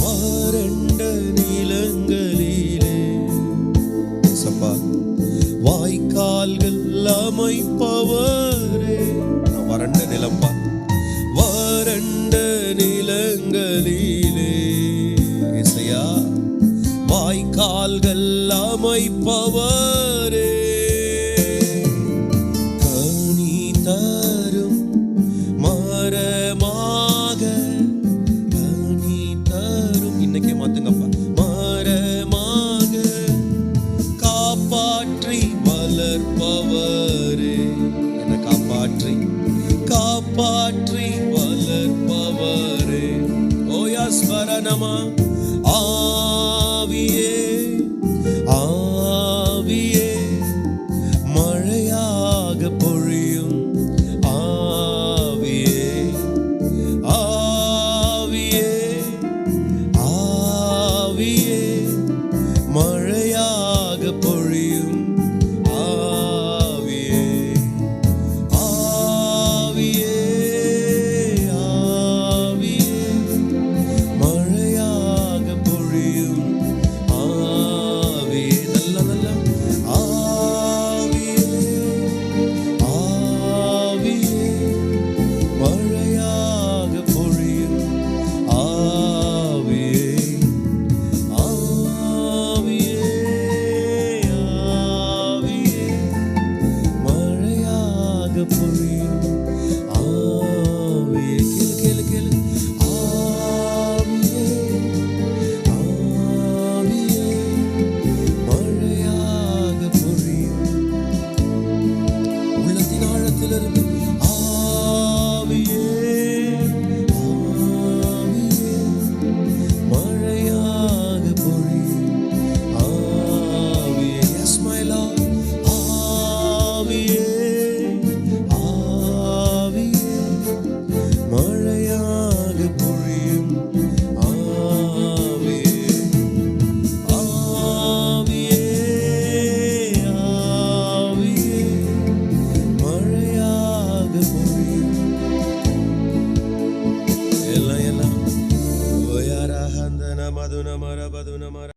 வறண்ட நிலங்களிலே சப்பா வாய்க்கால்கள் அமைப்பவரே. நான் வறண்ட நிலம்பா, வறண்ட நிலங்களிலே இசையா வாய்க்கால்கள் அமைப்பவரே. கனி தரும் மரமாக, கனி தரும் இன்னைக்கே மாத்துங்கப்பா, மரமாக காப்பாற்றி வளர்ப்பவரே. என்னை காப்பாற்றி காப்பாற்றி வளர்ப்பவரே. ஓயா ஸ்மரணமா ஆவியே